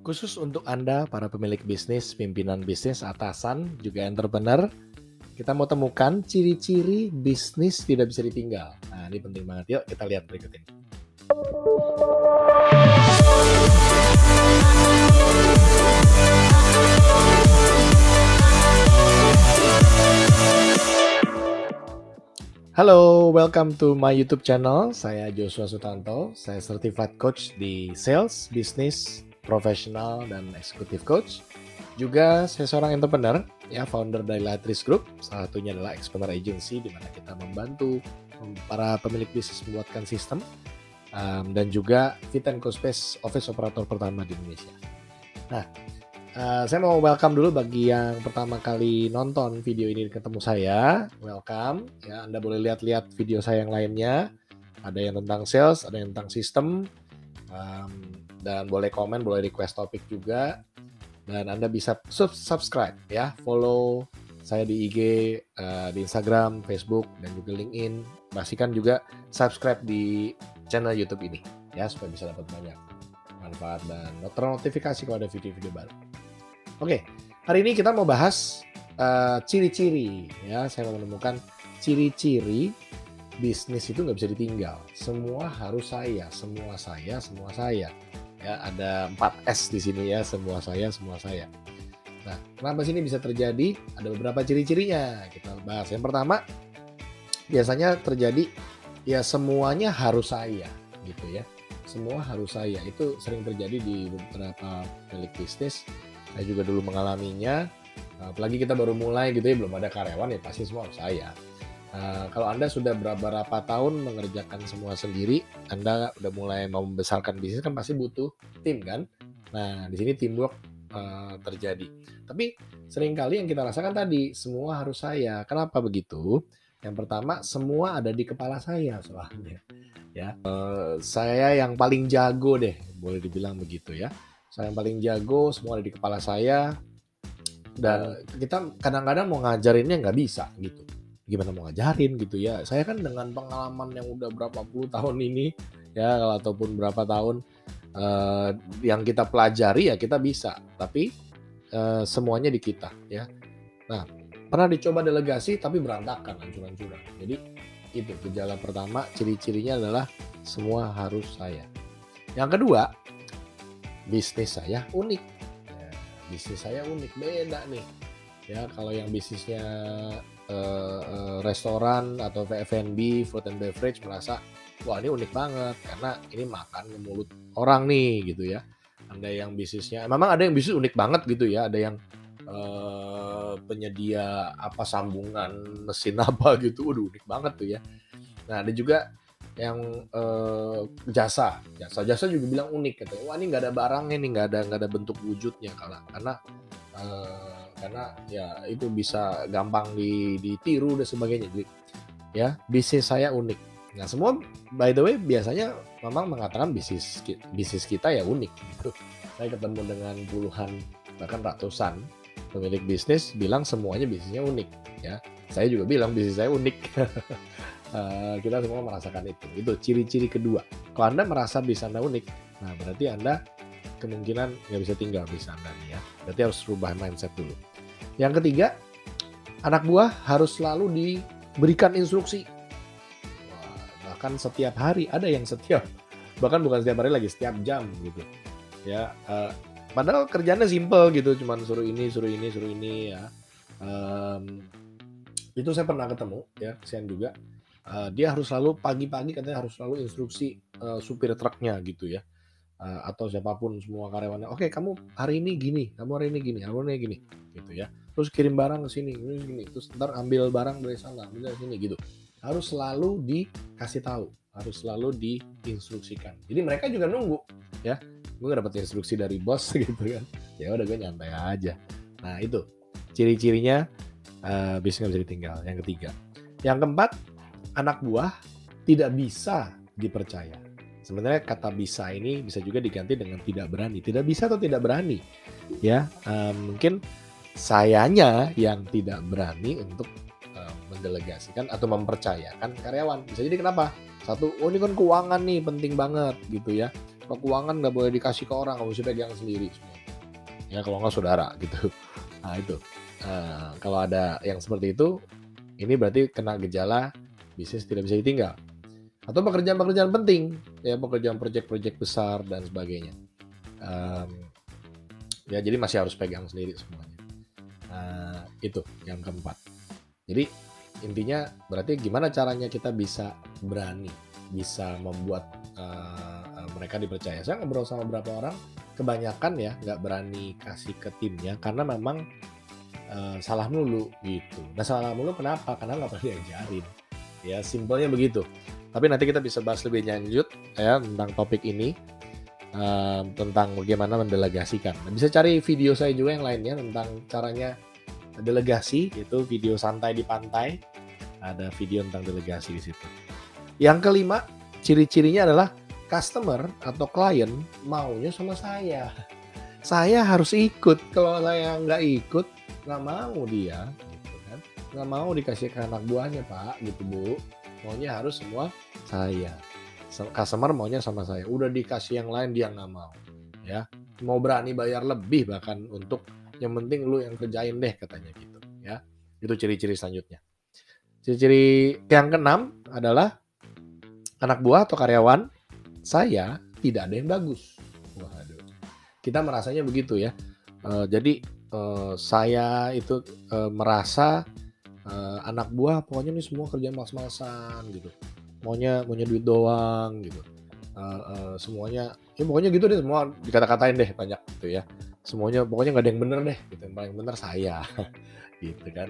Khusus untuk Anda, para pemilik bisnis, pimpinan bisnis, atasan, juga entrepreneur, kita mau temukan ciri-ciri bisnis tidak bisa ditinggal. Nah, ini penting banget. Yuk kita lihat berikut ini. Halo, welcome to my YouTube channel. Saya Joshua Sutanto. Saya certified coach di sales, bisnis, profesional, dan executive coach. Juga saya seorang entrepreneur, ya, founder dari Latris Group. Salah satunya adalah Expander Agency, di mana kita membantu para pemilik bisnis membuatkan sistem, dan juga Fit and Co Space office operator pertama di Indonesia. Nah, saya mau welcome dulu bagi yang pertama kali nonton video ini ketemu saya. Welcome, ya. Anda boleh lihat-lihat video saya yang lainnya. Ada yang tentang sales, ada yang tentang sistem, dan boleh komen, boleh request topik juga. Dan Anda bisa subscribe, ya, follow saya di IG, di Instagram, Facebook, dan juga LinkedIn. Pastikan juga subscribe di channel YouTube ini, ya, supaya bisa dapat banyak manfaat dan notifikasi kalau ada video-video baru. Oke, hari ini kita mau bahas ciri-ciri, ya. Saya mau menemukan ciri-ciri bisnis itu nggak bisa ditinggal. Semua harus saya, semua saya, semua saya. Ya, ada 4S di sini, ya, semua saya, semua saya. Nah, kenapa sih ini bisa terjadi? Ada beberapa ciri-cirinya. Kita bahas. Yang pertama, biasanya terjadi, ya, semuanya harus saya, gitu ya. Semua harus saya. Itu sering terjadi di beberapa pemilik bisnis. Saya juga dulu mengalaminya, apalagi kita baru mulai gitu ya, belum ada karyawan, ya pasti semua harus saya. Kalau Anda sudah beberapa tahun mengerjakan semua sendiri, Anda udah mulai mau membesarkan bisnis, kan pasti butuh tim, kan? Nah, di sini teamwork terjadi. Tapi seringkali yang kita rasakan tadi, semua harus saya. Kenapa begitu? Yang pertama, semua ada di kepala saya soalnya. Ya, saya yang paling jago deh, boleh dibilang begitu ya. Saya yang paling jago, semua ada di kepala saya. Dan kita kadang-kadang mau ngajarinnya nggak bisa gitu. Gimana mau ngajarin gitu ya. Saya kan dengan pengalaman yang udah berapa puluh tahun ini, ya, ataupun berapa tahun yang kita pelajari, ya kita bisa. Tapi semuanya di kita, ya. Nah, pernah dicoba delegasi tapi berantakan, hancur-hancuran. Jadi itu gejala pertama, ciri-cirinya adalah semua harus saya. Yang kedua, bisnis saya unik. Ya, bisnis saya unik, beda nih. Ya, kalau yang bisnisnya restoran atau F&B, food and beverage, merasa wah ini unik banget karena ini makan ke mulut orang nih gitu ya. Ada yang bisnisnya, memang ada yang bisnis unik banget gitu ya. Ada yang penyedia apa sambungan mesin apa gitu, udah unik banget tuh ya. Nah, ada juga yang jasa juga bilang unik katanya. Wah, ini nggak ada barangnya nih, nggak ada bentuk wujudnya karena ya itu bisa gampang ditiru dan sebagainya. Jadi ya, bisnis saya unik. Nah, semua by the way biasanya memang mengatakan bisnis kita ya unik gitu. Saya ketemu dengan puluhan bahkan ratusan pemilik bisnis bilang semuanya bisnisnya unik, ya. Saya juga bilang bisnis saya unik. Kita semua merasakan itu. Itu ciri-ciri kedua. Kalau Anda merasa bisnis Anda unik, nah berarti Anda kemungkinan nggak bisa tinggal bisnis Anda nih, ya. Berarti harus rubah mindset dulu. Yang ketiga, anak buah harus selalu diberikan instruksi. Wah, bahkan setiap hari, ada yang bahkan bukan setiap hari lagi, setiap jam gitu. Ya, padahal kerjanya simple gitu, cuman suruh ini, ya. Itu saya pernah ketemu, ya, kesian juga. Dia harus selalu pagi-pagi katanya harus selalu instruksi supir truknya gitu ya, atau siapapun semua karyawannya. Oke, kamu hari ini gini, kamu hari ini gini, kamu hari ini gini, gitu ya. Terus kirim barang ke sini, gini, terus ntar ambil barang dari sana, ambil dari sini, gitu. Harus selalu dikasih tahu, harus selalu diinstruksikan. Jadi mereka juga nunggu, ya. Gue gak dapet instruksi dari bos gitu kan. Ya udah, gue nyantai aja. Nah, itu ciri-cirinya bisnis nggak bisa ditinggal. Yang ketiga. Yang keempat, anak buah tidak bisa dipercaya. Sebenarnya kata bisa ini bisa juga diganti dengan tidak berani. Tidak bisa atau tidak berani, ya. Mungkin sayanya yang tidak berani untuk mendelegasikan atau mempercayakan karyawan. Bisa jadi kenapa? Satu, oh ini kan keuangan nih penting banget gitu ya. Kalau keuangan nggak boleh dikasih ke orang, nggak bisa pegang sendiri semua. Ya kalau nggak saudara gitu. Nah itu. Kalau ada yang seperti itu, ini berarti kena gejala bisnis tidak bisa ditinggal. Atau pekerjaan-pekerjaan penting, ya pekerjaan proyek-proyek besar dan sebagainya. Ya jadi masih harus pegang sendiri semuanya. Itu yang keempat. Jadi intinya berarti gimana caranya kita bisa berani, bisa membuat mereka dipercaya. Saya ngobrol sama beberapa orang, kebanyakan ya nggak berani kasih ke timnya karena memang salah mulu gitu. Nah salah mulu kenapa? Karena nggak pernah diajarin. Ya simpelnya begitu. Tapi nanti kita bisa bahas lebih lanjut ya tentang topik ini, tentang bagaimana mendelegasikan. Nah, bisa cari video saya juga yang lainnya tentang caranya delegasi, itu video santai di pantai. Ada video tentang delegasi di situ. Yang kelima, ciri-cirinya adalah customer atau klien maunya sama saya. Saya harus ikut. Kalau saya nggak ikut, nggak mau dia, gitu kan? Nggak mau dikasih ke anak buahnya Pak, gitu Bu. Maunya harus semua saya. Customer maunya sama saya. Udah dikasih yang lain dia nggak mau, ya. Mau berani bayar lebih bahkan untuk yang penting lu yang kerjain deh katanya gitu, ya. Itu ciri-ciri selanjutnya. Ciri-ciri yang keenam adalah anak buah atau karyawan saya tidak ada yang bagus. Waduh. Kita merasanya begitu ya. Jadi saya itu merasa anak buah pokoknya nih semua kerjaan mas-masan gitu. Maunya duit doang gitu. Semuanya ya pokoknya gitu deh, semua dikata-katain deh banyak gitu ya. Semuanya pokoknya nggak ada yang bener deh gitu. Yang paling bener saya. Gitu kan.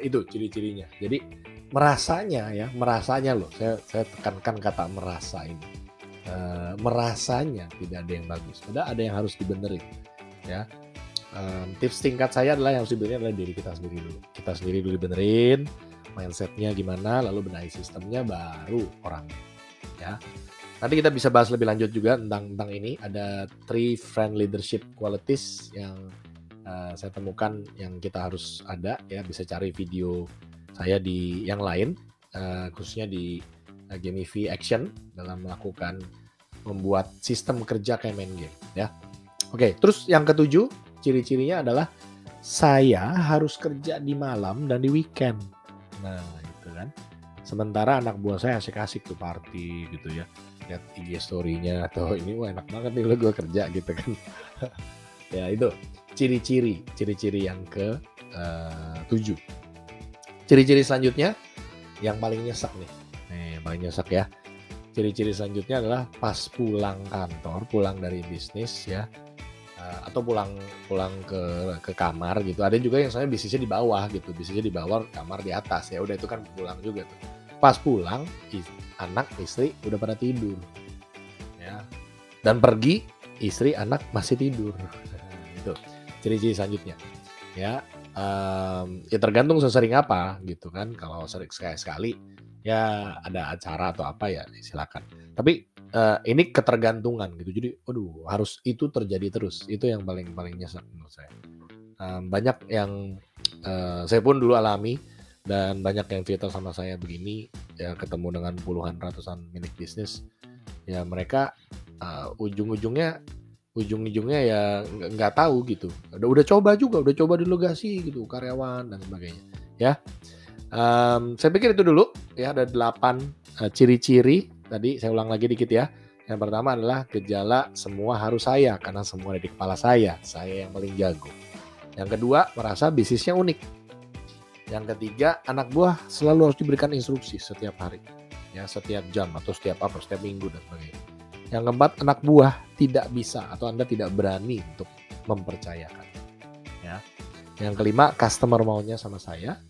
Itu ciri-cirinya. Jadi merasanya loh. Saya tekankan kata merasa ini. Merasanya tidak ada yang bagus. Ada yang harus dibenerin, ya. Tips singkat saya adalah yang harus dibenerin adalah diri kita sendiri dulu. Kita sendiri dulu dibenerin, mindsetnya gimana, lalu benahi sistemnya, baru orangnya, ya. Nanti kita bisa bahas lebih lanjut juga tentang ini. Ada 3 friend leadership qualities yang saya temukan yang kita harus ada, ya. Bisa cari video saya di yang lain, khususnya di Gamify Action dalam membuat sistem kerja kayak main game, ya. Oke, terus yang ketujuh, ciri-cirinya adalah saya harus kerja di malam dan di weekend. Nah, itu kan. Sementara anak buah saya asik-asik tuh party gitu ya. Lihat IG story-nya atau ini wah enak banget nih lo gue kerja gitu kan. Ya, itu ciri-ciri yang ke-7. Ciri-ciri selanjutnya yang paling nyesek nih. Paling nyesek ya. Ciri-ciri selanjutnya adalah pas pulang kantor, pulang dari bisnis ya, atau pulang ke kamar gitu. Ada juga yang saya bisnisnya di bawah gitu, bisnisnya di bawah, kamar di atas ya. Udah itu kan pulang juga tuh. Pas pulang, anak istri udah pada tidur, ya. Dan pergi, istri anak masih tidur. Itu ciri-ciri selanjutnya, ya. Ya tergantung sesering apa gitu kan. Kalau sering sekali ya ada acara atau apa ya silakan. Tapi ini ketergantungan gitu. Jadi aduh harus itu terjadi terus. Itu yang paling nyesek menurut saya. Banyak yang saya pun dulu alami dan banyak yang cerita sama saya begini ya, ketemu dengan puluhan ratusan milik bisnis ya, mereka ujung-ujungnya ya nggak tahu gitu. Udah coba delegasi gitu karyawan dan sebagainya ya. Saya pikir itu dulu ya, ada 8 ciri-ciri. Tadi saya ulang lagi dikit ya. Yang pertama adalah gejala semua harus saya, karena semua ada di kepala saya yang paling jago. Yang kedua, merasa bisnisnya unik. Yang ketiga, anak buah selalu harus diberikan instruksi setiap hari ya, setiap jam atau setiap minggu dan sebagainya. Yang keempat, anak buah tidak bisa atau Anda tidak berani untuk mempercayakan ya. Yang kelima, customer maunya sama saya.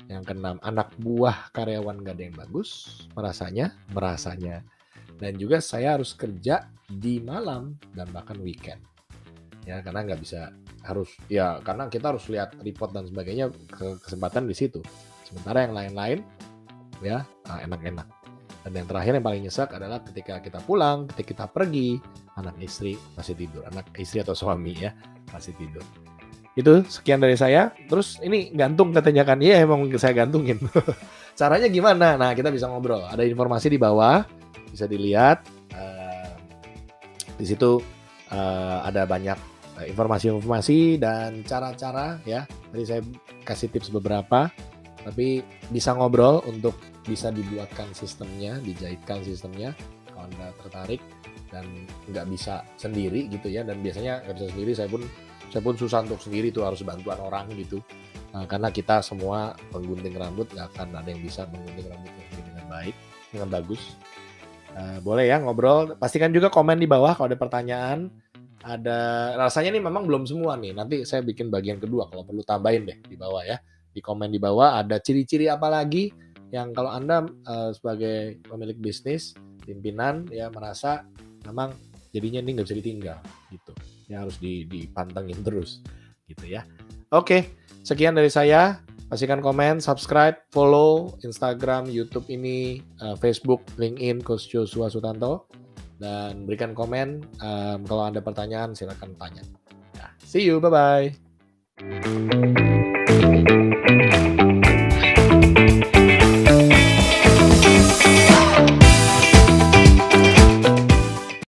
Yang keenam, anak buah karyawan gak ada yang bagus, merasanya. Dan juga saya harus kerja di malam dan bahkan weekend. Ya, karena nggak bisa, karena kita harus lihat report dan sebagainya, kesempatan di situ. Sementara yang lain-lain ya enak-enak. Dan yang terakhir yang paling nyesek adalah ketika kita pulang, ketika kita pergi, anak istri masih tidur. Anak istri atau suami ya masih tidur. Itu sekian dari saya. Terus ini gantung katanya kan. Iya emang saya gantungin. Caranya gimana? Nah kita bisa ngobrol. Ada informasi di bawah. Bisa dilihat. Di situ ada banyak informasi-informasi dan cara-cara ya. Tadi saya kasih tips beberapa, tapi bisa ngobrol untuk bisa dibuatkan sistemnya, dijahitkan sistemnya kalau Anda tertarik dan nggak bisa sendiri gitu ya. Dan biasanya nggak bisa sendiri, saya pun susah untuk sendiri tuh, harus bantuan orang gitu. Karena kita semua penggunting rambut nggak akan ada yang bisa menggunting rambutnya sendiri dengan baik, dengan bagus. Boleh ya ngobrol, pastikan juga komen di bawah kalau ada pertanyaan. Rasanya nih memang belum semua nih, nanti saya bikin bagian kedua kalau perlu tambahin deh di bawah ya. Di komen di bawah ada ciri-ciri apa lagi yang kalau Anda sebagai pemilik bisnis, pimpinan ya merasa memang jadinya ini nggak bisa ditinggal gitu. Ya harus dipantengin terus gitu ya. Oke, sekian dari saya. Pastikan komen, subscribe, follow Instagram, YouTube ini, Facebook, LinkedIn, Coach Joshua Sutanto. Dan berikan komen, kalau ada pertanyaan silakan tanya. Nah, see you, bye-bye.